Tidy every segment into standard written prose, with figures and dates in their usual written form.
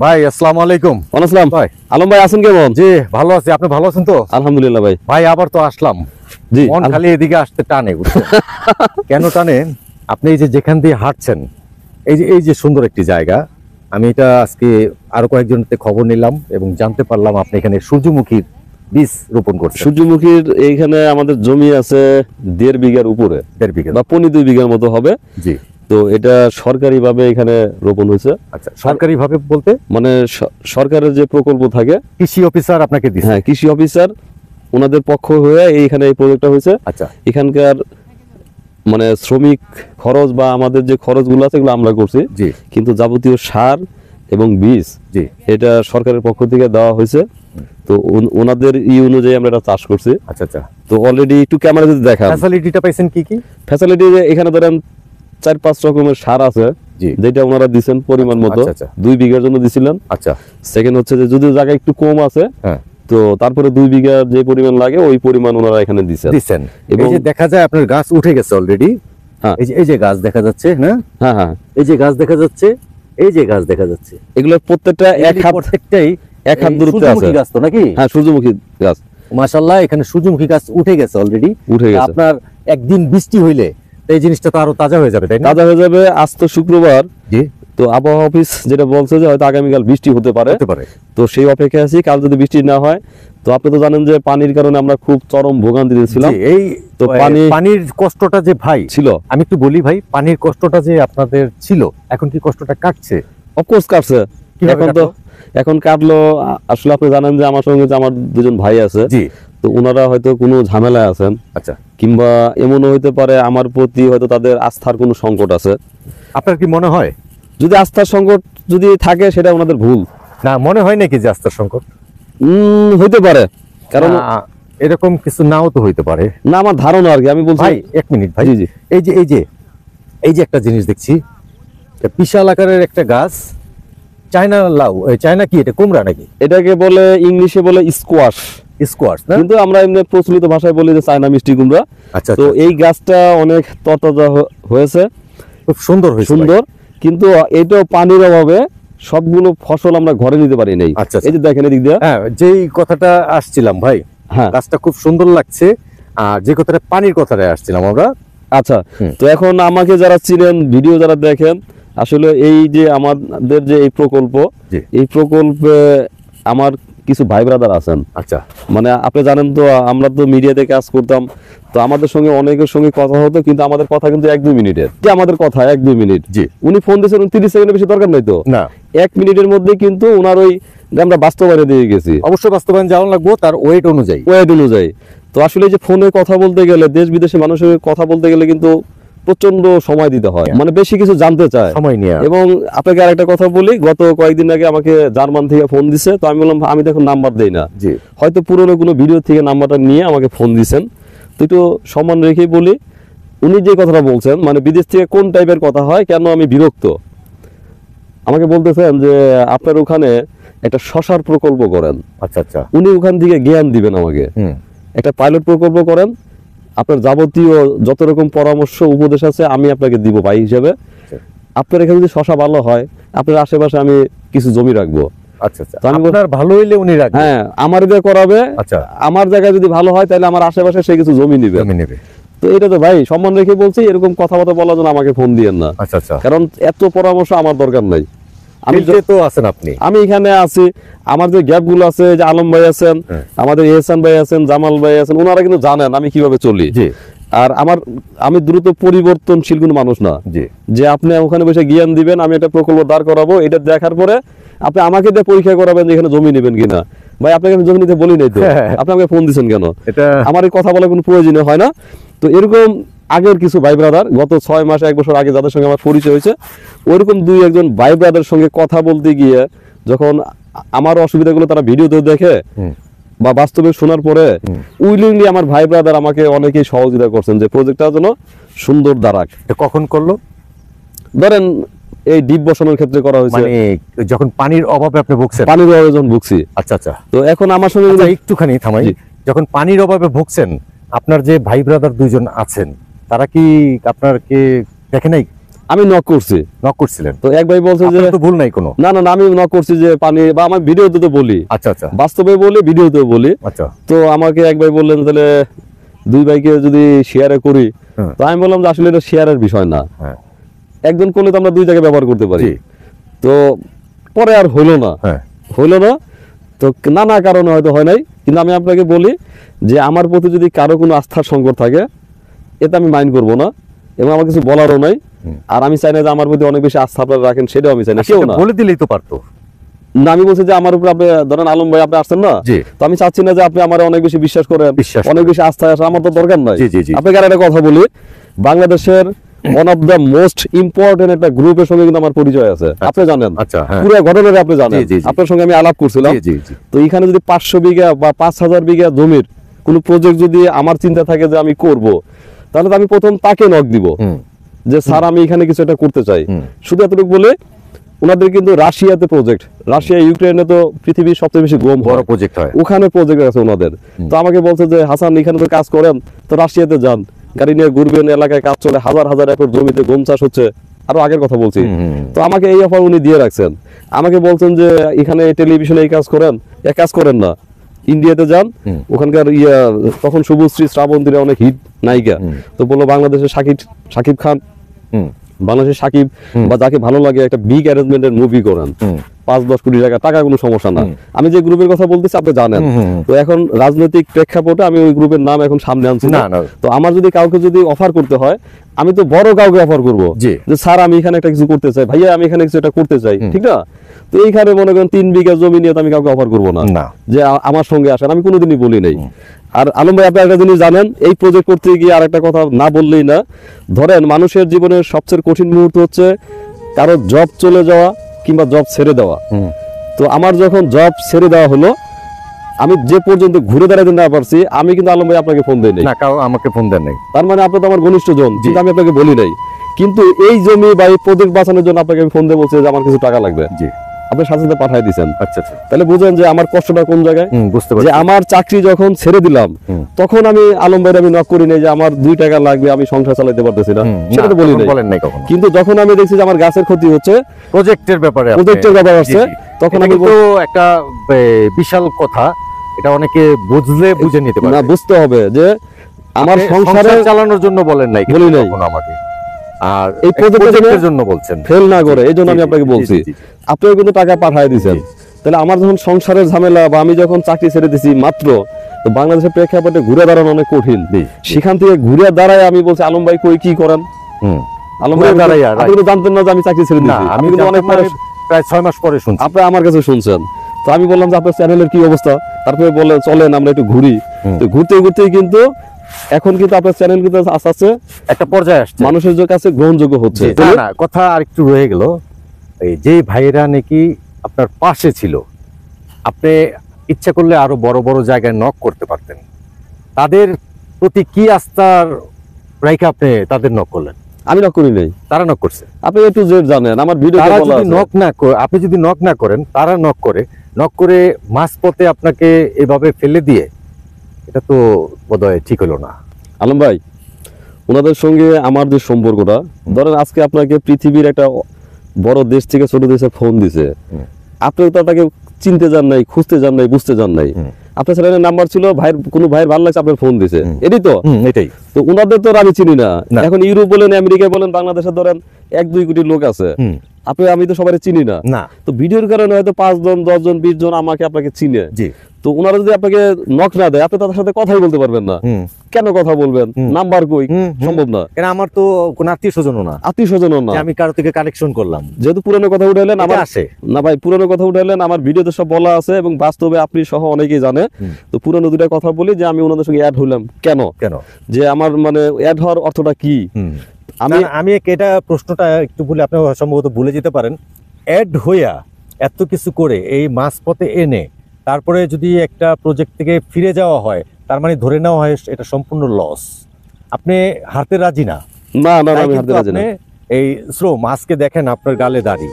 ভাই আসসালামু আলাইকুম। ওয়ালাইকুম ভাই। আলম ভাই আছেন কেমন? জি ভালো আছি, আপনি ভালো আছেন তো? আলহামদুলিল্লাহ ভাই। ভাই আবার তো আসলাম, জি মন খালি এদিকে আসতে টানে বুঝছেন? কেন টানে? আপনি এই যে যেখান দিয়ে হাঁটছেন, এই যে সুন্দর একটি জায়গা, আমি এটা আজকে আরো কয়েকজনের খবর নিলাম এবং জানতে পারলাম আপনি এখানে সূর্যমুখীর বীজ রোপণ করছেন। সূর্যমুখীর এইখানে আমাদের জমি আছে 1.5 বিঘার উপরে, 1.5 বিঘা বা 2.5 বিঘার মতো হবে। জি। তো এটা সরকারি ভাবে এখানে রোপণ হয়েছে। আচ্ছা, সরকারি ভাবে বলতে মানে সরকারের যে প্রকল্প থাকে, কৃষি অফিসার আপনাকে দিচ্ছে? হ্যাঁ, কৃষি অফিসার ওনাদের পক্ষ হয়ে এইখানে এই প্রজেক্টটা হয়েছে। আচ্ছা, এখানকার মানে শ্রমিক খরচ বা আমাদের যে খরচগুলো আছে এগুলো আমরা করছি। জি। কিন্তু যাবতীয় সার এবং বীজ জি এটা সরকারের পক্ষ থেকে দেওয়া হয়েছে। তো ওনাদের অনুযায়ী আমরা এটা চাষ করছি। আচ্ছা আচ্ছা। তো অলরেডি একটু ক্যামেরা যদি দেখান, ফ্যাসিলিটিটা পাইছেন কি কি? ফ্যাসিলিটি এখানে ধরেন 4-5 রকমের সার আছে, যেটা ওনারা দিচ্ছেন পরিমাণ মতো। 2 বিঘার জন্য দিছিলেন। আচ্ছা। সেকেন্ড হচ্ছে যে যদি জায়গা একটু কম আছে, হ্যাঁ, তো তারপরে 2 বিঘা যে পরিমাণ লাগে ওই পরিমাণ ওনারা এখানে দিচ্ছেন। এবং এই যে দেখা যায় আপনার গাছ উঠে গেছে অলরেডি। হ্যাঁ, এই যে গাছ দেখা যাচ্ছে না? হ্যাঁ হ্যাঁ, এই যে গাছ দেখা যাচ্ছে, এই যে গাছ দেখা যাচ্ছে, এগুলো প্রত্যেকটা প্রত্যেকটাই এক হাত দূরত্বে আছে গাছ তো নাকি? হ্যাঁ, সূর্যমুখী গাছ। মাশাআল্লাহ, এখানে সূর্যমুখী গাছ উঠে গেছে অলরেডি। উঠে গেছে। আপনার একদিন বৃষ্টি হইলে এই জিনিসটা তো আরো তাজা হয়ে যাবে, তাই না? তাজা হয়ে যাবে। আজ তো শুক্রবার। জি। তো আবহাওয়া অফিস যেটা বলছে যে হয়তো আগামীকাল বৃষ্টি হতে পারে। তো সেই অপেক্ষায় আছি। কাল যদি বৃষ্টি না হয়, তো আপনি তো জানেন যে পানির কারণে আমরা খুব চরম ভোগান্তিতে ছিলাম। এই তো পানির কষ্টটা যে ভাই ছিল, আমি একটু বলি ভাই, পানির কষ্টটা যে আপনাদের ছিল, এখন কি কষ্টটা কাটছে? অফকোর্স কাটছে। এখন কাটলো। আসলে আপনি জানেন যে আমার সঙ্গে যে আমার দুজন ভাই আছে, জি, তো ওনারা হয়তো কোনো ঝামেলায় আছেন। আচ্ছা। কিংবা এমনও হইতে পারে আমার প্রতি হয়তো তাদের আস্থার কোনো সংকট আছে। আপনার কি মনে হয় যদি আস্থার সংকট যদি থাকে সেটা ওনাদের ভুল? না, মনে হয় নাকি যে আস্থার সংকট হইতে পারে, কারণ এরকম কিছু নাও তো হইতে পারে না, আমার ধারণা আর কি। আমি বলছি ভাই, 1 মিনিট ভাই। জি জি। এই যে একটা জিনিস দেখছি, বিশাল আকারের একটা গাছ, চায়না লাউ, চায়না কি এটা, কুমড়া নাকি? এটাকে বলে ইংলিশে বলে স্কোয়াশ। স্কোয়াশ না, কিন্তু আমরা এমনি প্রচলিত ভাষায় বলি যে চায়না মিষ্টি কুমড়া। আচ্ছা। তো এই গাছটা অনেক তরতাজা হয়েছে, খুব সুন্দর হয়েছে, সুন্দর। কিন্তু এটাও পানির অভাবে সবগুলো ফসল আমরা ঘরে নিতে পারি নাই। আচ্ছা। এই যে দেখেন এদিক দিয়ে, হ্যাঁ, যেই কথাটা আসছিলাম ভাই, হ্যাঁ, গাছটা খুব সুন্দর লাগছে। আর যে কথাটা পানির কথাটা আসছিলাম আমরা। আচ্ছা। তো এখন আমাকে যারা চিনেন, ভিডিও যারা দেখেন, আসলে এই যে আমাদের যে এই প্রকল্প, এই প্রকল্পে আমার কিছু ভাই ব্রাদার আছেন। আচ্ছা। মানে আপনি জানেন তো, আমরা তো মিডিয়াতে কাজ করতাম, তো আমাদের সঙ্গে অনেকের সঙ্গে কথা হতো, কিন্তু আমাদের কথা কিন্তু 1-2 মিনিটের। যে আমাদের কথা 1-2 মিনিট। জি। উনি ফোন দিয়েছেন 30 সেকেন্ডের বেশি দরকার নাই তো না, 1 মিনিটের মধ্যে কিন্তু ওনার ওই আমরা বাস্তবায়নে দিয়ে গেছি। অবশ্যই বাস্তবায়ন যাওয়া লাগবো তার ওয়েট অনুযায়ী। তো আসলে যে ফোনে কথা বলতে গেলে, দেশ বিদেশে মানুষের কথা বলতে গেলে কিন্তু প্রচন্ড সময় দিতে হয়, মানে বেশি কিছু জানতে চায় সময় নিয়ে। এবং আপনাকে আরেকটা কথা বলি, গত কয়েকদিন আগে আমাকে জার্মান থেকে ফোন দিছে। তো আমি বললাম আমি দেখুন নাম্বার দেই না, হয়তো পুরনো কোনো ভিডিও থেকে নাম্বারটা নিয়ে আমাকে ফোন দিছেন। তো একটু সম্মান রেখেই বলি, উনি যে কথাটা বলছেন, মানে বিদেশ থেকে কোন টাইপের কথা হয়, কেন আমি বিরক্ত, আমাকে বলতেছেন যে আপনার ওখানে একটা শশার প্রকল্প করেন। আচ্ছা আচ্ছা। উনি ওখান থেকে জ্ঞান দিবেন আমাকে, একটা পাইলট প্রকল্প করেন, আপনার যাবতীয় যত রকম পরামর্শ উপদেশ আছে আমি আপনাকে দিব ভাই হিসেবে। আপনার এখানে যদি শশা ভালো হয়, আপনার আশেপাশে আমি কিছু জমি রাখবো। আচ্ছা আচ্ছা। আপনার ভালো হইলে উনি রাখবে? হ্যাঁ, আমার দিয়ে করাবে। আচ্ছা। আমার জায়গায় যদি ভালো হয়, তাহলে আমার আশেপাশে সে কিছু জমি নেবে। তো এটা তো ভাই সম্মান রেখে বলছি, এরকম কথাবার্তা বলার জন্য আমাকে ফোন দিয়েন না। আচ্ছা আচ্ছা। কারণ এত পরামর্শ আমার দরকার নাই। আমি এখানে আছি, আমার যে গ্যাপ গুলো আছে, যে আলম ভাই আছেন, আমাদের এহসান ভাই আছেন, জামাল ভাই আছেন, ওনারা কিন্তু জানেন আমি কিভাবে চলি। আর আমি দ্রুত পরিবর্তনশীল কোনো মানুষ না যে আপনি ওখানে বসে জ্ঞান দিবেন, আমি একটা প্রকল্প দাঁড় করাবো, এটা দেখার পরে আপনি আমাকে দিয়ে পরীক্ষা করাবেন যে এখানে জমি নেবেন কিনা। ভাই আপনাকে জমি নিতে বলি নাই তো, আপনি আমাকে ফোন দিচ্ছেন কেন? আমার এই কথা বলার কোনো প্রয়োজন হয় না। তো এরকম আগের কিছু ভাই ব্রাদার গত 6 মাস 1 বছর আগে যাদের সঙ্গে আমার পরিচয় হয়েছে, ওইরকম 2-1 ভাই ব্রাদার সঙ্গে কথা বলতে গিয়ে যখন আমার অসুবিধাগুলো তারা ভিডিওতে দেখে বা বাস্তবে শোনার পরে উইলিংলি আমার ভাই ব্রাদার আমাকে অনেকেই সহযোগিতা করছেন যে প্রজেক্টটা যেন সুন্দর দাঁড়াক। কখন করলো? ধরেন এই ডিপ বসানোর ক্ষেত্রে করা হয়েছে, মানে যখন পানির অভাবে আপনি ভুগছেন। পানির অভাবে যখন ভুগছি। আচ্ছা আচ্ছা। তো এখন আমার সঙ্গে একটুখানি থামাই, যখন পানির অভাবে ভুগছেন, আপনার যে ভাই ব্রাদার 2 জন আছেন, তারা কি আপনারকে দেখে নাই? আমি নক করছি। নক করছিলেন? তো এক ভাই বলছে যে তো ভুল নাই কোনো। না না আমি নক করছি যে পানি, বা আমার ভিডিওতে তো বলি। আচ্ছা আচ্ছা, বাস্তবে বলি, ভিডিওতেও বলি। আচ্ছা, তো আমাকে এক ভাই বললেন তাহলে দুই ভাইকে যদি শেয়ারে করি, তো আমি বললাম যে আসলে এটা শেয়ারের বিষয় না, একজন করলে তো আমরা দুই জায়গায় ব্যবহার করতে পারি। তো পরে আর হইলো না, তো নানা কারণে হয়তো হয় নাই। কিন্তু আমি আপনাকে বলি যে আমার প্রতি যদি কারো কোনো আস্থার সংকট থাকে, এটা আমি মাইন্ড করবো না, এবং আমার কিছু বলারও নাই। আর আমি চাই না যে আমার প্রতি অনেক বেশি আস্থা আপনারা রাখেন, সেটাও আমি চাই না। কেউ না বলে দিলেই তো পারতো না। আমি বলছি যে আমার উপর আপনি ধরেন আলম ভাই আপনি আসছেন না, তো আমি চাচ্ছি না যে আপনি আমার অনেক বেশি বিশ্বাস করেন, অনেক বেশি আস্থা আসে, আমার তো দরকার নাই। আপনাকে আর একটা কথা বলি, বাংলাদেশের one of the most important একটা গ্রুপের সঙ্গে কিন্তু আমার পরিচয় আছে, আপনি জানেন। পুরো ঘটনাটা আপনি জানেন, আপনার সঙ্গে আমি আলাপ করছিলাম। তো এখানে যদি 500 বিঘা বা 5000 বিঘা জমির কোন প্রজেক্ট যদি আমার চিন্তা থাকে যে আমি করব, তাহলে তো আমি প্রথম তাকে নক দিব যে স্যার আমি এখানে কিছু একটা করতে চাই। শুধু এতটুকু বলে, ওনাদের কিন্তু রাশিয়াতে প্রজেক্ট, রাশিয়া ইউক্রেনে তো পৃথিবীর সবচেয়ে বেশি গম বড় প্রজেক্ট হয়, ওখানে প্রজেক্ট আছে ওনাদের। তো আমাকে বলছে যে হাসান এখানে তো কাজ করেন, তো রাশিয়াতে যান, গাড়ি নিয়ে ঘুরবেন, এলাকায় কাজ চলে, হাজার হাজার একর জমিতে গম চাষ হচ্ছে, আরো আগের কথা বলছি। তো আমাকে এই অফার উনি দিয়ে রাখছেন, আমাকে বলছেন যে এখানে টেলিভিশনে এই কাজ করেন, এক কাজ করেন না, ইন্ডিয়াতে যান, ওখানকার তখন শুভশ্রী শ্রাবন্তীরা অনেক হিট নায়িকা, তো বললো বাংলাদেশের শাকিব খান, বাংলাদেশের সাকিব বা যাকে ভালো লাগে একটা বিগ অ্যারেঞ্জমেন্টের মুভি করেন, 5-10 কোটি টাকা কোনো সমস্যা না। আমি যে গ্রুপের কথা বলতেছি আপনি জানেন। তো এখন রাজনৈতিক প্রেক্ষাপটে আমি ওই গ্রুপের নাম এখন সামনে আনছি না। তো আমার যদি কাউকে যদি অফার করতে হয়, আমি তো বড় কাউকে অফার করবো যে স্যার আমি এখানে একটা কিছু করতে চাই, ভাইয়া আমি এখানে কিছু একটা করতে চাই, ঠিক না? তো এইখানে মনে করেন 3 বিঘা জমি নিয়ে তো আমি কাউকে অফার করবো না যে আমার সঙ্গে আসেন, আমি কোনোদিনই বলি নাই। আর আলম ভাই আপনি একটা জিনিস জানেন, এই প্রজেক্ট করতে গিয়ে আর একটা কথা না বললেই না। ধরেন মানুষের জীবনের সবচেয়ে কঠিন মুহূর্ত হচ্ছে কারো জব চলে যাওয়া কিংবা জব ছেড়ে দেওয়া। তো আমার যখন জব ছেড়ে দেওয়া হলো, আমি যে পর্যন্ত ঘুরে দাঁড়াতে না পারছি, আমি কিন্তু আলম ভাই আপনাকে ফোন দেই নাই, আমাকে ফোন দেন নাই। তার মানে আপনি তো আমার ঘনিষ্ঠ জন, কিন্তু আমি আপনাকে বলি নাই। কিন্তু এই জমি বা এই প্রজেক্ট বাঁচানোর জন্য আপনাকে আমি ফোন দিয়ে বলছি যে আমার কিছু টাকা লাগবে, আপনি সাথে সাথে পাঠিয়ে দিচ্ছেন। আচ্ছা আচ্ছা, তাহলে বুঝেন যে আমার কষ্টটা কোন জায়গায়। বুঝতে পারছি, যে আমার চাকরি যখন ছেড়ে দিলাম, তখন আমি আলম ভাইয়ের আমি নক করি নাই যে আমার 2 টাকা লাগবে, আমি সংসার চালাতে পারতেছি না, সেটা তো বলি নাই কখনো। কিন্তু যখন আমি দেখছি যে আমার গাছের ক্ষতি হচ্ছে, প্রজেক্টের ব্যাপার আছে, তখন আমি তো একটা বিশাল কথা, এটা অনেকে বুঝলে বুঝে নিতে পারে না। বুঝতে হবে যে আমার সংসার চালানোর জন্য বলেন নাই, বলি নাই আমাকে, আর এই প্রজেক্টের জন্য বলছেন, ফেল না করে এই জন্য আমি আপনাকে বলছি। আপনিও কিন্তু টাকা পাঠিয়ে দিয়েছেন, তাহলে আমার যখন সংসারের ঝামেলা বা আমি যখন চাকরি ছেড়ে দিছি মাত্র, তো বাংলাদেশের প্রেক্ষাপটে ঘুরে দাঁড়ানো অনেক কঠিন। সেখান থেকে ঘুরে দাঁড়ায় আমি বলছি আলম ভাই কই কি করেন, আলম ভাই দাঁড়ায় আপনি কিন্তু জানতেন না যে আমি চাকরি ছেড়ে দিয়েছি, আমি কিন্তু অনেক প্রায় 6 মাস পরে শুনছি, আপনি আমার কাছে শুনছেন। তো আমি বললাম যে আপনার চ্যানেলের কি অবস্থা, তারপরে বলে চলেন আমরা একটু ঘুরি। তো ঘুরতে ঘুরতেই কিন্তু এখন কিন্তু আপনার চ্যানেল কিন্তু আস্তে আস্তে একটা পর্যায়ে আসছে, মানুষের কাছে গ্রহণযোগ্য হচ্ছে। না কথা আরেকটু রয়ে গেল, এই যে ভাইরা নাকি আপনার পাশে ছিল, আপনি ইচ্ছা করলে আরো বড় বড় জায়গায় নক করতে পারতেন, তাদের প্রতি কি আস্থার রাইখা আপনি তাদের নক করলেন? আমি নক করি নাই, তারা নক করছে। আপনি একটু জানেন আমার ভিডিওতে বলা আছে, নক না করে আপনি যদি নক না করেন, তারা নক করে মাঝপথে আপনাকে এভাবে ফেলে দিয়ে, এটা তো বোধহয় ঠিক হলো না। আলম ভাই, ওনাদের সঙ্গে আমার যে সম্পর্কটা, ধরেন আজকে আপনাকে পৃথিবীর একটা বড় দেশ থেকে ছোট দেশে ফোন দিছে, আপনি তো তাকে চিনতে যান নাই, খুঁজতে যান নাই, বুঝতে যান নাই, আপনার ছেলের নাম্বার ছিল, ভাইয়ের কোনো ভাইয়ের ভালো লাগছে আপনার ফোন দিছে, এটাই তো। এটাই তো, ওনাদের তো আমি চিনি না। এখন ইউরোপ বলেন, আমেরিকা বলেন, বাংলাদেশে ধরেন 1-2 কোটি লোক আছে, আমি তো সবাই চিনি না। তো ভিডিওর কারণে হয়তো 5 জন 10 জন 20 জন আপনাকে চিনে। তো ওনারা যদি আপনাকে নক না দেয়, আপনি তাদের সাথে কথাই বলতে পারবেন না। কেন কথা বলবেন? নাম্বার কই, সম্ভব না। কারণ আমার তো কোনো আত্মীয়-স্বজনও না, আমি কারো থেকে কানেকশন করলাম। যেহেতু পুরনো কথা উঠাইলেন, আমার আসে না ভাই, পুরনো কথা উঠাইলেন, আমার ভিডিওতে সব বলা আছে এবং বাস্তবে আপনি সহ অনেকেই জানে। তো পুরনো 2টা কথা বলি যে আমি ওনাদের সঙ্গে অ্যাড হলাম কেন, যে আমার মানে অ্যাড হওয়ার অর্থটা কি। আমি এটা প্রশ্নটা একটু বলে আপনি সম্ভবত ভুলে যেতে পারেন। অ্যাড হইয়া এত কিছু করে এই মাঝপথে এনে তারপরে যদি একটা প্রজেক্ট থেকে ফিরে যাওয়া হয়, তার মানে ধরে নেওয়া হয় এটা সম্পূর্ণ লস। আপনি হারতে রাজি না? না না, আমি হারতে রাজি না। এই শ্রম আজকে দেখেন আপনার গালে দাড়ি,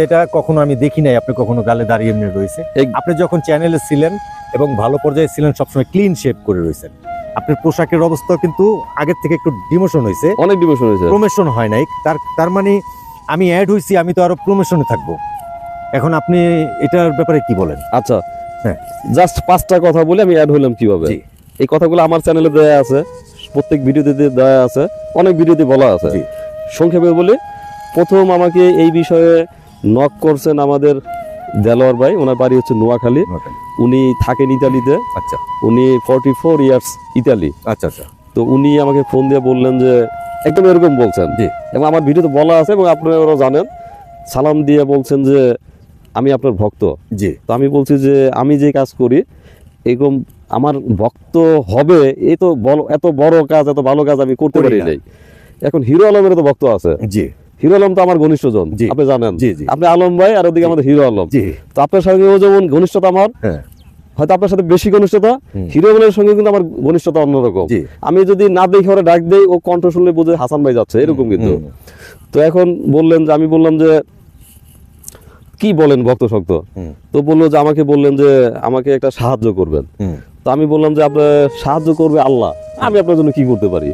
এটা কখনো আমি দেখি নাই আপনি কখনো গালে দাঁড়িয়ে এমনি রয়েছে। আপনি যখন চ্যানেলে ছিলেন এবং ভালো পর্যায়ে ছিলেন, সবসময় ক্লিন শেভ করে রয়েছেন। আপনার পোশাকের অবস্থা কিন্তু আগের থেকে একটু ডিমোশন হয়েছে, অনেক ডিমোশন হয়েছে, প্রমোশন হয় নাই। তার মানে আমি অ্যাড হইছি, আমি তো আরো প্রমোশনে থাকবো। এখন আপনি এটার ব্যাপারে কি বলেন? আচ্ছা, হ্যাঁ, জাস্ট 5টা কথা বলে আমি অ্যাড হলাম কিভাবে। এই কথাগুলো আমার চ্যানেলে দেয়া আছে, প্রত্যেক ভিডিওতে দেয়া আছে, অনেক ভিডিওতে বলা আছে। সংক্ষেপে বলি, প্রথম আমাকে এই বিষয়ে নক করছেন আমাদের দেলোয়ার ভাই, ওনার বাড়ি হচ্ছে নোয়াখালী, উনি থাকেন ইতালিতে। আচ্ছা, উনি 44 ইয়ার্স ইতালি। আচ্ছা আচ্ছা। তো উনি আমাকে ফোন দিয়ে বললেন যে একদম এরকম বলছেন, এবং আমার ভিডিওতে বলা আছে এবং আপনারা জানেন, সালাম দিয়ে বলছেন যে আমি আপনার ভক্ত। জি। তো আমি বলছি যে আমি যে কাজ করি এরকম আমার ভক্ত হবে, এই তো এত বড় কাজ, এত ভালো কাজ আমি করতে পারি নাই। এখন হিরো আলমের তো ভক্ত আছে। জি। হিরো আলম তো আমার ঘনিষ্ঠজন, আপনি জানেন। আপনি আলম ভাই, আর ওদিকে আমাদের হিরো আলম। তো আপনার সঙ্গে যেমন ঘনিষ্ঠতা আমার, হয়তো আপনার সাথে বেশি ঘনিষ্ঠতা, হিরো আলমের সঙ্গে কিন্তু আমার ঘনিষ্ঠতা অন্যরকম। আমি যদি না দেখে ওরা ডাক দেই, ও কণ্ঠ শুনলে বুঝে হাসান ভাই যাচ্ছে, এরকম কিন্তু। তো এখন বললেন যে, আমি বললাম যে কি বলেন ভক্ত শক্ত, তো বললো যে আমাকে বললেন যে আমাকে একটা সাহায্য করবেন। তো আমি বললাম যে আপনার সাহায্য করবে আল্লাহ, আমি আপনার জন্য কি করতে পারি।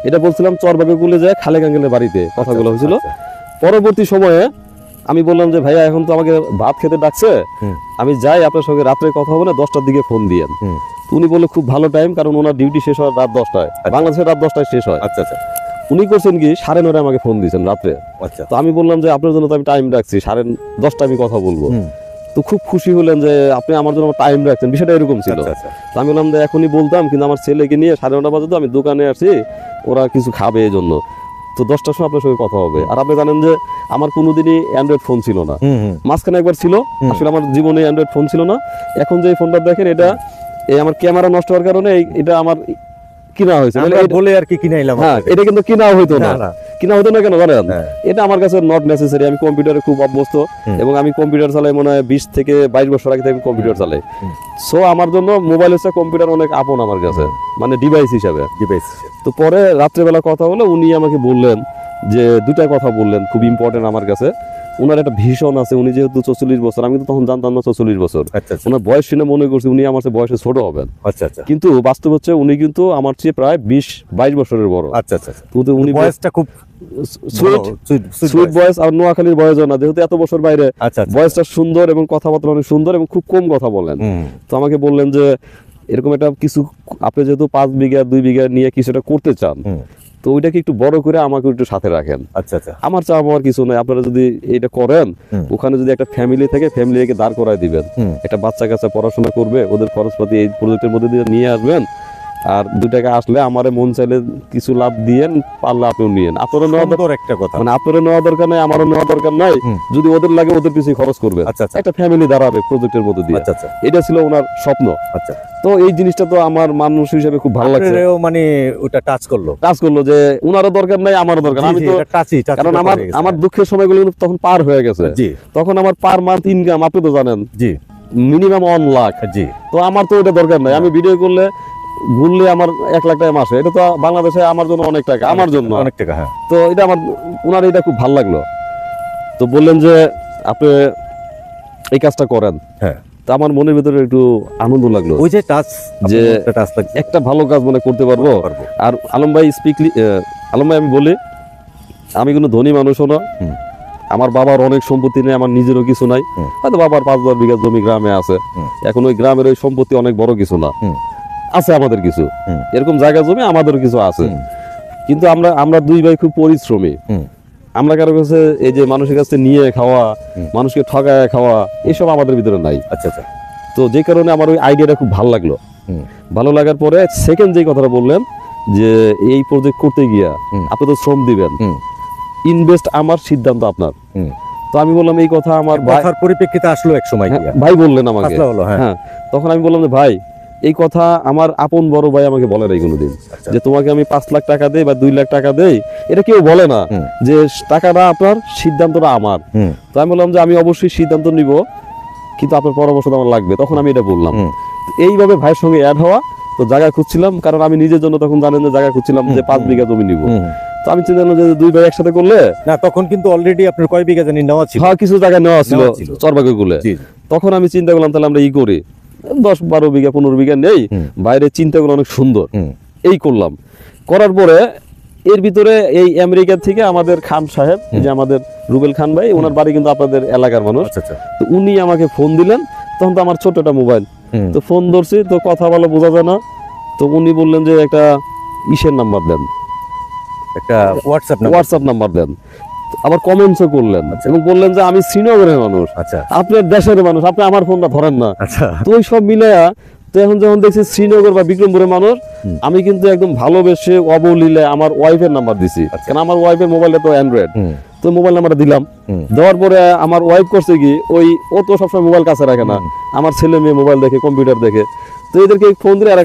এটা বলছিলাম চরবাগে কুলে যায় খালেক আঙ্কেলের বাড়িতে কথাগুলো হয়েছিল। পরবর্তী সময়ে আমি বললাম যে ভাইয়া এখন তো আমাকে ভাত খেতে ডাকছে, আমি যাই, আপনার সঙ্গে রাত্রে কথা হবে না, 10টার দিকে ফোন দিয়েন। উনি বললো খুব ভালো টাইম, কারণ ওনার ডিউটি শেষ হয় রাত 10টায়, বাংলাদেশের রাত 10টায় শেষ হয়। আচ্ছা আচ্ছা। উনি করছেন কি 9:30 আমাকে ফোন দিয়েছেন রাত্রে। আচ্ছা। তো আমি বললাম যে আপনার জন্য তো আমি টাইম রাখছি, 10:30 আমি কথা বলবো। তো খুব খুশি হলেন যে আপনি আমার জন্য টাইম রাখছেন, বিষয়টা এরকম ছিল। তো আমি বললাম যে এখনই বলতাম, কিন্তু আমার ছেলেকে নিয়ে 9:30 বাজে তো আমি দোকানে আসছি, ওরা কিছু খাবে এই জন্য। তো 10টার সময় আপনার সঙ্গে কথা হবে। আর আপনি জানেন যে আমার কোনোদিনই অ্যান্ড্রয়েড ফোন ছিল না, মাঝখানে একবার ছিল, আসলে আমার জীবনে অ্যান্ড্রয়েড ফোন ছিল না। এখন যে ফোনটা দেখেন, এটা এই আমার ক্যামেরা নষ্ট হওয়ার কারণে এটা আমার কিনা হয়েছে, বলে আর কি কিনাইলাম। হ্যাঁ, এটা কিন্তু কিনা হইতো না। কিনা হতো না কেন জানেন? এটা আমার কাছে নট নেসেসারি। আমি কম্পিউটারে খুব অভ্যস্ত, এবং আমি কম্পিউটার চালাই মনে হয় 20 থেকে 22 বছর আগে থেকে কম্পিউটার চালাই। সো আমার জন্য মোবাইল হচ্ছে কম্পিউটার অনেক আপন আমার কাছে, মানে ডিভাইস হিসাবে। তো পরে রাত্রেবেলা কথা হলো, উনি আমাকে বললেন যে 2টা কথা বললেন খুব ইম্পর্টেন্ট আমার কাছে। ওনার একটা ভীষণ আছে, উনি যেহেতু 44 বছর, আমি তো তখন জানতাম না 44 বছর। ওনার বয়স শুনে মনে করছি উনি আমার চেয়ে বয়সে ছোট হবেন। কিন্তু বাস্তব হচ্ছে উনি কিন্তু আমার চেয়ে প্রায় 20-22 বছরের বড়। আচ্ছা আচ্ছা। উনি বয়সটা খুব সুইট বয়স, আর নোয়াখালীর বয়স না, যেহেতু এত বছর বাইরে, বয়সটা সুন্দর এবং কথাবার্তা অনেক সুন্দর এবং খুব কম কথা বলেন। তো আমাকে বললেন যে এরকম একটা কিছু, আপনি যেহেতু 5 বিঘা 2 বিঘা নিয়ে কিছুটা করতে চান, তো ওইটাকে একটু বড় করে আমাকে একটু সাথে রাখেন। আচ্ছা আচ্ছা। আমার চাওয়া আমার কিছু নাই, আপনারা যদি এটা করেন, ওখানে যদি একটা ফ্যামিলি থেকে ফ্যামিলিকে দাঁড় করায় দিবেন, একটা বাচ্চা কাচ্চা পড়াশোনা করবে, ওদের খরচপাতি এই প্রজেক্টের মধ্যে দিয়ে নিয়ে আসবেন, আর 2 টাকা আসলে আমারে মন চাইলে কিছু লাভ দিয়েন, পারলে আপনিও নিয়েন। আপনারও নেওয়া দরকার, একটা কথা মানে আপনারও নেওয়া দরকার নাই, আমারও নেওয়া দরকার নাই, যদি ওদের লাগে ওদের পিছিয়ে খরচ করবে, একটা ফ্যামিলি দাঁড়াবে প্রজেক্টের মধ্যে দিয়ে। এটা ছিল ওনার স্বপ্ন। আচ্ছা। তো এই জিনিসটা তো আমার মানুষ হিসেবে খুব ভালো লাগছে, মানে ওটা টাচ করলো যে উনারও দরকার নাই, আমারও দরকার। আমি তো কারণ আমার দুঃখের সময়গুলো তখন পার হয়ে গেছে। তখন আমার পার মান্থ ইনকাম আপনি তো জানেন মিনিমাম 1 লাখ। তো আমার তো ওটা দরকার নাই। আমি ভিডিও করলে ঘুরলে আমার 1 লাখ টাকা মাসে, এটা তো বাংলাদেশে আমার জন্য অনেক টাকা, আমার জন্য অনেক টাকা। হ্যাঁ। তো এটা আমার উনার এটা খুব ভালো লাগলো। তো বললেন যে আপনি এই কাজটা করেন। হ্যাঁ। তো আমার মনের ভিতরে একটু আনন্দ লাগলো, ওই যে টাচ, যে একটা ভালো কাজ মনে করতে পারবো। আর আলম ভাই আলম ভাই আমি বলি, আমি কোনো ধনী মানুষও না, আমার বাবার অনেক সম্পত্তি নেই, আমার নিজেরও কিছু নাই। হয়তো বাবার 5-10 বিঘা জমি গ্রামে আছে, এখন ওই গ্রামের ওই সম্পত্তি অনেক বড় কিছু না, আছে আমাদের কিছু এরকম জায়গা জমি আমাদের কিছু আছে। কিন্তু আমরা 2 ভাই খুব পরিশ্রমী। আমরা কারো কাছে এই যে মানুষের কাছে নিয়ে খাওয়া, মানুষকে ঠকায় খাওয়া, এসব আমাদের ভিতরে নাই। আচ্ছা আচ্ছা। তো যে কারণে আমার ওই আইডিয়াটা খুব ভালো লাগলো। ভালো লাগার পরে সেকেন্ড যে কথাটা বললেন যে এই প্রজেক্ট করতে গিয়া আপনি তো শ্রম দিবেন, ইনভেস্ট আমার সিদ্ধান্ত আপনার। তো আমি বললাম এই কথা আমার কথার পরিপ্রেক্ষিতে আসলো এক সময়, ভাই বললেন আমাকে। হ্যাঁ। তখন আমি বললাম যে ভাই এই কথা আমার আপন বড় ভাই আমাকে বলে নাই কোনোদিন, যে তোমাকে আমি 5 লাখ টাকা দেই বা 2 লাখ টাকা দেই, এটা কেউ বলে না, যে টাকাটা আপনার, সিদ্ধান্তটা আমার। তো আমি বললাম যে আমি অবশ্যই সিদ্ধান্ত নিব, কিন্তু আপনার পরামর্শ আমার লাগবে। তখন আমি এটা বললাম। এইভাবে ভাইয়ের সঙ্গে অ্যাড হওয়া। তো জায়গা খুঁজছিলাম, কারণ আমি নিজের জন্য তখন জানেন যে জায়গা খুঁজছিলাম যে 5 বিঘা জমি নিব। তো আমি চিন্তা করলাম যে 2 ভাই একসাথে করলে না, তখন কিন্তু অলরেডি আপনার কয় বিঘা জানি নেওয়া ছিল। হ্যাঁ, কিছু জায়গা নেওয়া ছিল চরবাগে গুলে। তখন আমি চিন্তা করলাম তাহলে আমরা ই করি, 10-12 বিঘা 15 বিঘা নেই, বাইরে চিন্তাগুলো অনেক সুন্দর, এই করলাম, করার পরে এর ভিতরে এই আমেরিকা থেকে আমাদের খান সাহেব, যে আমাদের রুবেল খান ভাই, ওনার বাড়ি কিন্তু আপনাদের এলাকার মানুষ, তো উনি আমাকে ফোন দিলেন। তখন তো আমার ছোট একটা মোবাইল, তো ফোন ধরছি, তো কথা বলা বোঝা যায় না। তো উনি বললেন যে একটা ইসের নাম্বার দেন, একটা হোয়াটসঅ্যাপ নাম্বার দেন। আবার কমেন্টসও করলেন এবং বললেন যে আমি শ্রীনগরের মানুষ, আপনার দেশের মানুষ, আপনি আমার ফোনটা ধরেন না। তো ওই সব মিলাইয়া, তো এখন যখন দেখছি শ্রীনগর বা বিক্রমপুরের মানুষ, আমি কিন্তু একদম ভালোবেসে অবলীলে আমার ওয়াইফের নাম্বার দিছি, কারণ আমার ওয়াইফের মোবাইলটা তো অ্যান্ড্রয়েড, তো মোবাইল নাম্বারটা দিলাম। দেওয়ার পরে আমার ওয়াইফ করছে কি, ও তো সবসময় মোবাইল কাছে রাখে না, আমার ছেলে মেয়ে মোবাইল দেখে, কম্পিউটার দেখে, তো এদেরকে ফোন দিলে এরা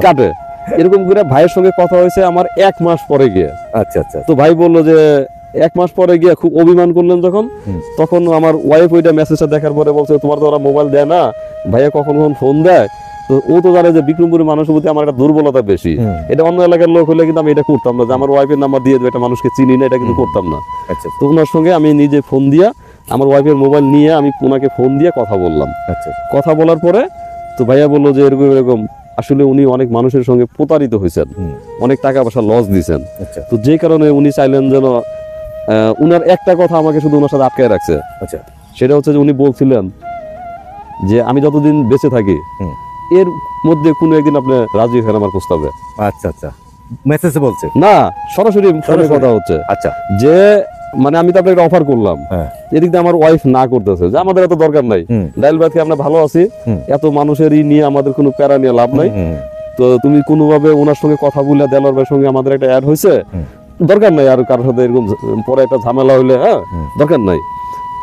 কাটে। এরকম করে ভাইয়ের সঙ্গে কথা হয়েছে আমার 1 মাস পরে গিয়ে। তো ভাই বললো যে 1 মাস পরে গিয়ে খুব অভিমান করলেন যখন, তখন আমার ওয়াইফ ওইটা মেসেজটা দেখার পরে বলছে তোমার তো ওরা মোবাইল দেয় না, ভাইয়া কখন ফোন দেয়। তো ও তো জানে যে বিক্রমপুরের মানুষের প্রতি আমার একটা দুর্বলতা বেশি, এটা অন্য এলাকার লোক হলে কিন্তু আমি এটা করতাম না, যে আমার ওয়াইফের নাম্বার দিয়ে একটা মানুষকে চিনি না, এটা কিন্তু করতাম না। তো ওনার সঙ্গে আমি নিজে ফোন দিয়া, আমার ওয়াইফের মোবাইল নিয়ে আমি ওনাকে ফোন দিয়ে কথা বললাম। কথা বলার পরে তো ভাইয়া বললো যে এরকম এরকম, আসলে উনি অনেক মানুষের সঙ্গে প্রতারিত হয়েছেন, অনেক টাকা পয়সা লস দিয়েছেন। তো যে কারণে উনি চাইলেন যেন, উনার একটা কথা আমাকে শুধু ওনার সাথে আটকায় রাখছে, সেটা হচ্ছে যে উনি বলছিলেন যে আমি যতদিন বেঁচে থাকি এর মধ্যে কোনো একদিন আপনি রাজি হন আমার প্রস্তাবে। মেসেজে বলছে না, সরাসরি কথা হচ্ছে। যে মানে আমি তো আপনাকে অফার করলাম, এদিক দিয়ে আমার ওয়াইফ না করতেছে যে আমাদের এত দরকার নাই, ডাইল ভাত খেয়ে আমরা ভালো আছি, এত মানুষেরই নিয়ে আমাদের কোনো প্যারা নিয়ে লাভ নাই, তো তুমি কোনোভাবে ওনার সঙ্গে কথা বলে দেলোয়ার ভাইয়ের সঙ্গে আমাদের একটা অ্যাড হয়েছে, দরকার নাই আর কারোর সাথে এরকম পরে একটা ঝামেলা হইলে, হ্যাঁ দরকার নাই।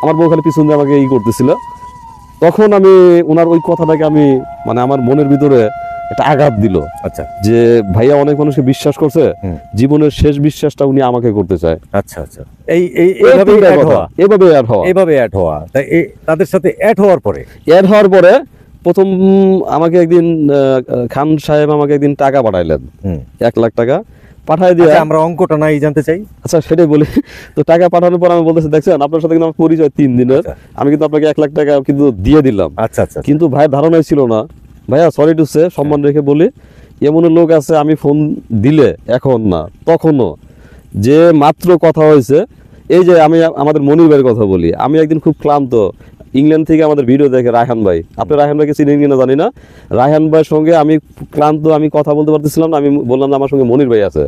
আমার বউ খালি পিছন দিয়ে আমাকে করতেছিল। তখন আমি ওনার ওই কথাটাকে আমি মানে আমার মনের ভিতরে একটা আঘাত দিল, যে ভাইয়া অনেক মানুষকে বিশ্বাস করছে, জীবনের শেষ বিশ্বাসটা উনি আমাকে করতে চায়। এইভাবে অ্যাড হওয়া তাদের সাথে অ্যাড হওয়ার পরে প্রথম আমাকে একদিন খান সাহেব আমাকে একদিন টাকা পাঠাইলেন, 1 লাখ টাকা পাঠাই দিয়ে। আমরা অঙ্কটা নাই জানতে চাই। সেটাই বলি। তো টাকা পাঠানোর পর আমি বলতেছি, দেখছেন আপনার সাথে কিন্তু আমার পরিচয় 3 দিনের, আমি কিন্তু আপনাকে 1 লাখ টাকা কিন্তু দিয়ে দিলাম। কিন্তু ভাইয়ের ধারণাই ছিল না, ভাইয়া সরি টু সে, সম্মান রেখে বলি, এমন লোক আছে আমি ফোন দিলে এখন না তখনও, যে মাত্র কথা হয়েছে। এই যে আমি আমাদের মনির ভাইয়ের কথা বলি, আমি একদিন খুব ক্লান্ত, ইংল্যান্ড থেকে আমাদের ভিডিও দেখে রায়হান ভাই, আপনি রায়হান ভাইকে চিনেন কিনা জানি না, রায়হান ভাইয়ের সঙ্গে আমি ক্লান্ত, আমি কথা বলতে পারতেছিলাম না, আমি বললাম যে আমার সঙ্গে মনির ভাই আছে,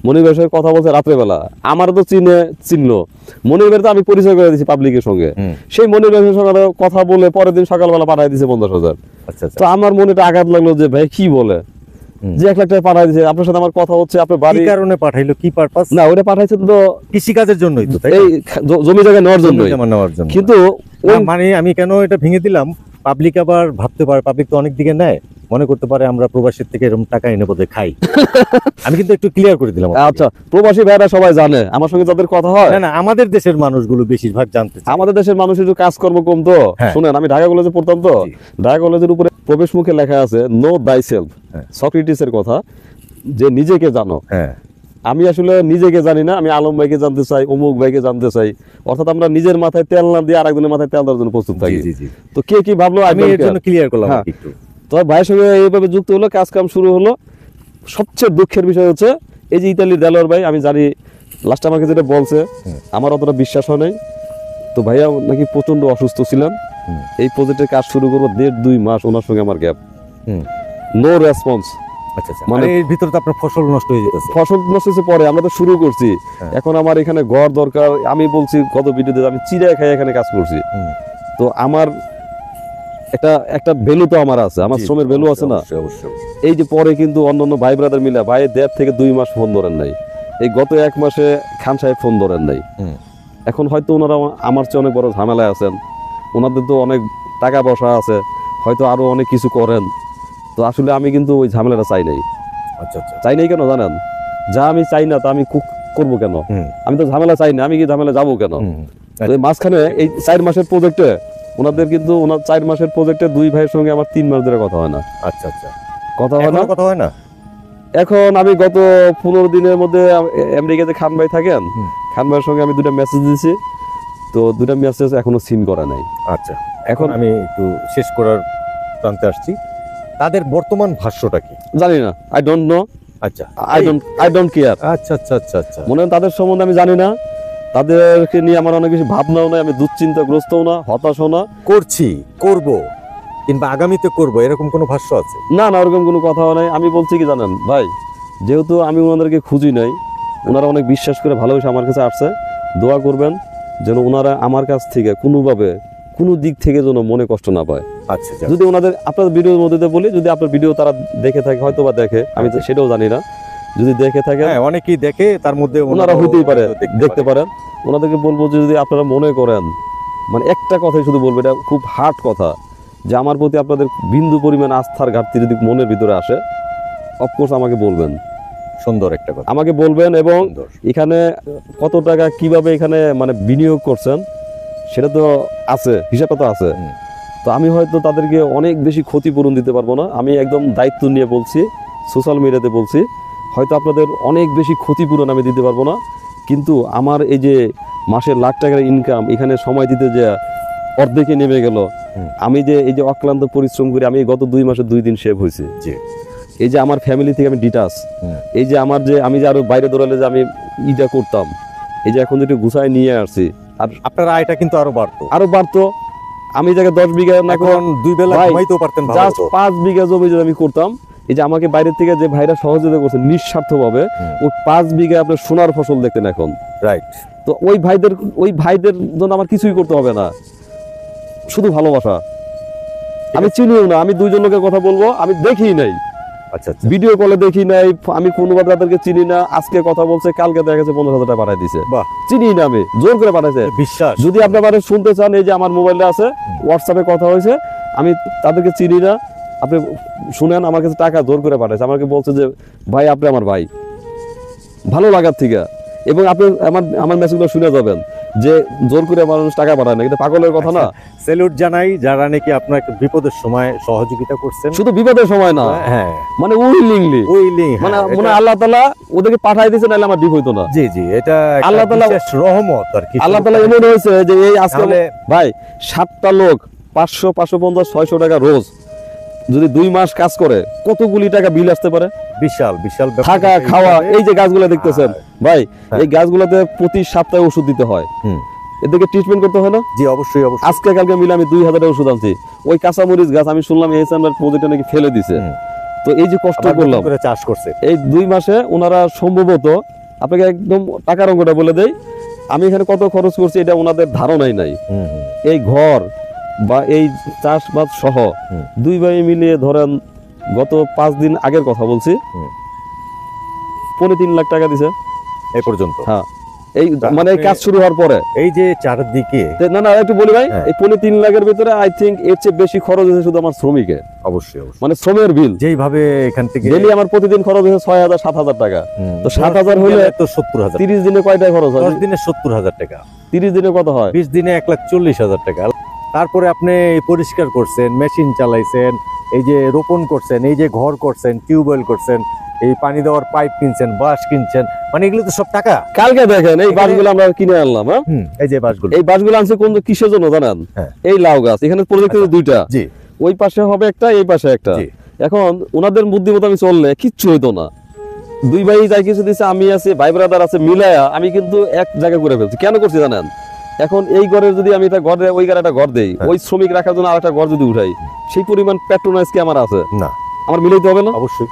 মনির ভাইয়ের সঙ্গে কথা বলছে রাত্রেবেলা, আমার তো চিনলো, মনির ভাই তো আমি পরিচয় করে দিচ্ছি পাবলিকের সঙ্গে, সেই মনির ভাইয়ের সঙ্গে কথা বলে পরের দিন সকালবেলা পাঠাই দিয়েছে 50,000। তো আমার মনে একটা আঘাত লাগলো যে ভাই কি বলে, যে 1 লাখ টাকা পাঠাই দিয়েছে, আপনার সাথে আমার কথা হচ্ছে, আপনার বাড়ি কারণে পাঠাইলো, কি পারপাস না, ওটা পাঠাইছে তো কৃষি কাজের জন্যই, তো এই জমি জায়গা নেওয়ার জন্য। কিন্তু মানে আমি কেন এটা ভেঙে দিলাম, পাবলিক আবার ভাবতে পারে, পাবলিক তো অনেক দিকে নেয়, মনে করতে পারে আমরা প্রবাসীর থেকে এরকম টাকা এনে বোধহয় খাই। আমি কিন্তু একটু ক্লিয়ার করে দিলাম। প্রবাসী ভাইরা সবাই জানে, আমার সঙ্গে যাদের কথা হয়, না আমাদের দেশের মানুষগুলো বেশিরভাগ জানতে, আমাদের দেশের মানুষের একটু কাজকর্ম কম তো। শুনেন, আমি ঢাকা কলেজে পড়তাম, তো ঢাকা কলেজের উপরে প্রবেশ মুখে লেখা আছে নো দাই সেলফ, সক্রেটিসের কথা, যে নিজেকে জানো। আমি আসলে নিজেকে জানি না, আমি আলম ভাইকে জানতে চাই, অমুক ভাইকে জানতে চাই, অর্থাৎ আমরা নিজের মাথায় তেল না দিয়ে আরেকজনের মাথায় তেল দেওয়ার জন্য প্রস্তুত থাকি। তো কে কি ভাবলো, আমি এর জন্য ক্লিয়ার করলাম। তো ভাইয়ের সঙ্গে এইভাবে যুক্ত হলো, কাজ কাম শুরু হলো। সবচেয়ে দুঃখের বিষয় হচ্ছে এই যে ইতালির দেলোয়ার ভাই, আমি জানি লাস্ট আমাকে যেটা বলছে আমার অতটা বিশ্বাস হয় নাই। তো ভাইয়া নাকি প্রচন্ড অসুস্থ ছিলেন, এই প্রজেক্টের কাজ শুরু করবো 1.5-2 মাস ওনার সঙ্গে আমার গ্যাপ, নো রেসপন্স। মানে এর ভিতরে তো আপনার ফসল নষ্ট হয়ে যেতেছে। ফসল নষ্ট হয়েছে পরে, আমরা তো শুরু করছি, এখন আমার এখানে ঘর দরকার। আমি বলছি কত ভিডিওতে, আমি চিড়া খাই এখানে কাজ করছি, তো আমার একটা ভ্যালু তো আমার আছে, আমার শ্রমের ভ্যালু আছে না। এই যে পরে কিন্তু অন্যান্য ভাই ব্রাদার মিলে, ভাই 1.5 থেকে 2 মাস ফোন ধরেন নাই, এই গত 1 মাসে খান সাহেব ফোন ধরেন নাই। এখন হয়তো ওনারা আমার চেয়ে অনেক বড় ঝামেলায় আছেন, ওনাদের তো অনেক টাকা পয়সা আছে, হয়তো আরো অনেক কিছু করেন। তো আসলে আমি কিন্তু ওই ঝামেলাটা চাই নাই। চাই নাই কেন জানেন, যা আমি চাই না তা আমি করবো কেন? আমি তো ঝামেলা চাই না, আমি কি ঝামেলা যাবো কেন? মাঝখানে এই 4 মাসের প্রজেক্টে ওনাদের কিন্তু 4 মাসের প্রজেক্টে 2 ভাইয়ের সঙ্গে আমার 3 মাস ধরে কথা হয় না। কথা হয় না। এখন আমি গত 15 দিনের মধ্যে আমেরিকাতে খান ভাই থাকেন, খান ভাইয়ের সঙ্গে আমি 2টা মেসেজ দিয়েছি, তো 2টা মেসেজ এখনো সিন করা নাই। এখন আমি একটু শেষ করার প্রান্তে আসছি। তাদের বর্তমান ভাষ্যটা কি জানি না, আই ডোন্ট নো। আচ্ছা, আই ডোন্ট কেয়ার। আচ্ছা আচ্ছা আচ্ছা আচ্ছা, মনে হয় তাদের সম্বন্ধে আমি জানি না, তাদেরকে নিয়ে আমার অনেক বেশি ভাবনাও নাই, আমি দুশ্চিন্তাগ্রস্তও না, হতাশও না। করব কিংবা আগামীতে করব এরকম কোনো ভাষ্য আছে? না না, ওরকম কোনো কথাও নাই। আমি বলছি কি জানেন ভাই, যেহেতু আমি ওনাদেরকে খুঁজি নাই, ওনারা অনেক বিশ্বাস করে ভালোবেসে আমার কাছে আসছে, দোয়া করবেন যেন ওনারা আমার কাছ থেকে কোনোভাবে কোনো দিক থেকে যেন মনে কষ্ট না পায়। আচ্ছা, যদি ওনাদের আপনার ভিডিওর মধ্যে বলি, যদি আপনার ভিডিও তারা দেখে থাকে, হয়তো বা দেখে, আমি তো সেটাও জানি না, যদি দেখে থাকে, অনেকেই দেখে, তার মধ্যে ওনারা হইতেই পারে, দেখতে পারেন। ওনাদেরকে বলবো যে যদি আপনারা মনে করেন, মানে একটা কথাই শুধু বলবো, এটা খুব হার্ড কথা, যে আমার প্রতি আপনাদের বিন্দু পরিমাণ আস্থার ঘাটতি যদি মনের ভিতরে আসে, অফকোর্স আমাকে বলবেন। সুন্দর একটা কথা আমাকে বলবেন, এবং এখানে কত টাকা কিভাবে এখানে মানে বিনিয়োগ করছেন সেটা তো আছে, হিসাবটা তো আছে। তো আমি হয়তো তাদেরকে অনেক বেশি ক্ষতিপূরণ দিতে পারবো না, আমি একদম দায়িত্ব নিয়ে বলছি, সোশ্যাল মিডিয়াতে বলছি, হয়তো আপনাদের অনেক বেশি ক্ষতিপূরণ আমি দিতে পারবো না, কিন্তু আমার এই যে মাসে লাখ টাকার ইনকাম এখানে সময় দিতে যে অর্ধেকে নেমে গেল, আমি যে এই যে অক্লান্ত পরিশ্রম করি, আমি গত 2 মাসে 2 দিন সেভ হয়েছে, এই যে আমার ফ্যামিলি থেকে আমি ডিটাচ, এই যে আমার যে আমি যে আরো বাইরে দৌড়ালে যে আমি ইটা করতাম, এই যে এখন যেটা গুছায় নিয়ে আসছি, আর আপনার আয়টা কিন্তু আরো বাড়তো। আমি জায়গায় 10 বিঘা না, এখন 2 বেলা ঘুমাইতেও পারতেন, জাস্ট 5 বিঘা জমি যদি আমি করতাম, এই যে আমাকে বাইরে থেকে যে ভাইরা সহযোগিতা করছে নিঃস্বার্থভাবে, ওই 5 বিঘা আপনার সোনার ফসল দেখতেন এখন। রাইট। তো ওই ভাইদের জন্য আমার কিছুই করতে হবে না, শুধু ভালোবাসা। আমি চিনিও না, আমি 2 জন লোকের কথা বলবো, আমি দেখি নাই, আচ্ছা, ভিডিও কলে দেখি নাই, আমি কোনোভাবে তাদেরকে চিনি না, আজকে কথা বলছে, কালকে দেখা গেছে 15,000 টাকা পাঠাই দিছে, চিনি না, আমি জোর করে পাঠাইছে, বিশ্বাস। যদি আপনি মানে শুনতে চান, এই যে আমার মোবাইলে আছে, হোয়াটসঅ্যাপে কথা হয়েছে, আমি তাদেরকে চিনি না, আপনি শুনেন, আমার কাছে টাকা জোর করে পাঠাইছে, আমাকে বলছে যে ভাই আপনি আমার ভাই, ভালো লাগার থেকে। এবং আপনি আমার মেসেজগুলো শুনে যাবেন যে জোর করে মানুষ টাকা পাঠায় না, কিন্তু পাগলের কথা না। স্যালুট জানাই যারা নাকি আপনার বিপদের সময় সহযোগিতা করছেন, শুধু বিপদের সময় না, হ্যাঁ, মানে উইলিংলি, মানে মনে আল্লাহ তাআলা ওদেরকে পাঠাই দিয়েছে, নাহলে আমার ডিপ হইতো না। জি জি, এটা আল্লাহ তাআলা রহমত আর কি। আল্লাহ তাআলা এমন হয়েছে যে এই আজকে ভাই 7টা লোক 500 550 600 টাকা রোজ যদি 2 মাস কাজ করে, কতগুলি টাকা বিল আসতে পারে, বিশাল বিশাল। থাকা খাওয়া, এই যে গাছগুলো দেখতেছেন ভাই, এই গাছগুলোতে প্রতি সপ্তাহে ওষুধ দিতে হয়, এদেরকে ট্রিটমেন্ট করতে হয় না? জি অবশ্যই অবশ্যই। আজকে কালকে মিলে আমি 2000 টাকা ওষুধ আনছি। ওই কাঁচামরিচ গাছ আমি শুনলাম এসএমআর প্রজেক্টে নাকি ফেলে দিছে। তো এই যে কষ্ট করলাম, চাষ করছে এই 2 মাসে ওনারা সম্ভবত, আপনাকে একদম টাকার অঙ্কটা বলে দেই, আমি এখানে কত খরচ করছি এটা ওনাদের ধারণাই নাই। এই ঘর বা এই চাষবাস সহ 2 ভাই মিলিয়ে ধরেন গত 5 দিন আগের কথা বলছি, 3.5 লাখ টাকা দিছে এই পর্যন্ত। হ্যাঁ, এই মানে কাজ শুরু হওয়ার পরে, এই যে চারদিকে, না একটু বলি ভাই, এই 3.5 লাখের ভিতরে আই থিঙ্ক এর চেয়ে বেশি খরচ হয়েছে শুধু আমার শ্রমিকে। অবশ্যই অবশ্যই, মানে শ্রমের বিল যেইভাবে এখান থেকে ডেইলি আমার প্রতিদিন খরচ হয়েছে 6,000 7,000 টাকা। তো 7,000 হলে তো 70,000, 30 দিনে কয় টাকা খরচ হয়? 10 দিনে 70,000 টাকা, 30 দিনে কত হয়? 20 দিনে 1,40,000 টাকা। তারপরে আপনি পরিষ্কার করছেন, মেশিন চালাইছেন, এই যে রোপণ করছেন, এই যে ঘর করছেন, টিউবওয়েল করছেন, এই পানি দেওয়ার পাইপ কিনছেন, বাঁশ কিনছেন, মানে এগুলো তো সব টাকা। কালকে দেখেন এই বাঁশগুলো আমরা কিনে আনলাম, হ্যাঁ এই যে বাঁশগুলো, এই বাঁশগুলো আনছে কোন কিসের জন্য জানেন? এই লাউ গাছ, এখানে প্রজেক্ট আছে 2টা, জি, ওই পাশে হবে একটা, এই পাশে একটা। এখন ওনাদের বুদ্ধিমতো আমি চললে কিচ্ছু হইতো না। 2 ভাই যাই কিছু দিছে, আমি আছি, ভাই ব্রাদার আছে, মিলায়া আমি কিন্তু এক জায়গা করে ফেলছি। কেন করছি জানেন? এখন এই ঘরে যদি আমি এটা ঘর, ওই ঘরে একটা ঘর দেই, ওই শ্রমিক রাখার জন্য আরেকটা ঘর যদি উঠাই, সেই পরিমাণ প্যাট্রোনাইজ কি আমার আছে না? আমার মিলাইতে হবে না? অবশ্যই।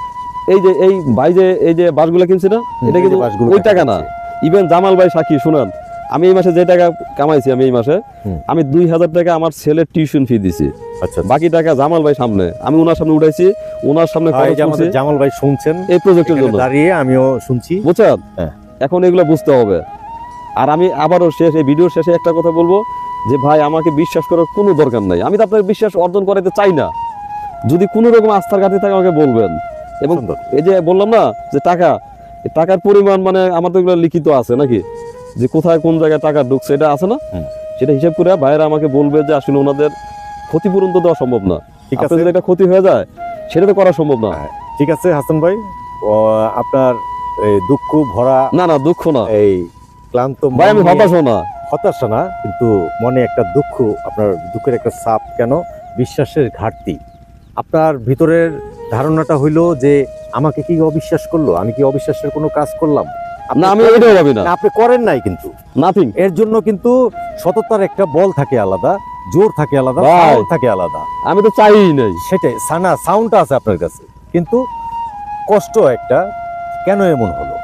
এই যে এই ভাই যে এই যে বাঁশগুলো কিনছে না, এটা কিন্তু ওই টাকা না। ইভেন জামাল ভাই সাক্ষী, শুনান, আমি এই মাসে যে টাকা কামাইছি, আমি এই মাসে আমি 2000 টাকা আমার ছেলের টিউশন ফি দিছি। আচ্ছা, বাকি টাকা জামাল ভাই সামনে, আমি ওনার সামনে উঠাইছি, ওনার সামনে খরচ করছি। জামাল ভাই শুনছেন এই প্রজেক্টের জন্য দাঁড়িয়ে, আমিও শুনছি, বুঝছেন? এখন এগুলো বুঝতে হবে। আর আমি আবারও এই ভিডিওর শেষে একটা কথা বলবো, যে ভাই আমাকে বিশ্বাস করার কোনো দরকার নাই, আমি তো আপনার বিশ্বাস অর্জন করাতে চাই না। যদি কোনো রকম আস্থার ঘাটতি থাকে আমাকে বলবেন। এবং এই যে বললাম না যে টাকার পরিমাণ, মানে আমার তো এগুলো লিখিত আছে নাকি, যে কোথায় কোন জায়গায় টাকা ঢুকছে, এটা আছে না, সেটা হিসাব করে ভাইয়েরা আমাকে বলবে যে আসলে ওনাদের ক্ষতিপূরণ তো দেওয়া সম্ভব না। ঠিক আছে, যদি একটা ক্ষতি হয়ে যায় সেটা তো করা সম্ভব না। ঠিক আছে হাসান ভাই, আপনার দুঃখ ভরা, না দুঃখ না, এই ক্লান্ত ভাই, আমি হতাশা না, কিন্তু মনে একটা দুঃখ, আপনার দুঃখের একটা ছাপ। কেন? বিশ্বাসের ঘাটতি। আপনার ভিতরের ধারণাটা হইলো যে আমাকে কি অবিশ্বাস করলো, আমি কি অবিশ্বাসের কোনো কাজ করলাম? না, আমি এটাও ভাবি না। আপনি করেন নাই, কিন্তু নাথিং। এর জন্য কিন্তু সততার একটা বল থাকে আলাদা, জোর থাকে আলাদা, সাউন্ড থাকে আলাদা। আমি তো চাই নাই সেটাই, সাউন্ডটা আছে আপনার কাছে, কিন্তু কষ্ট একটা, কেন এমন হলো?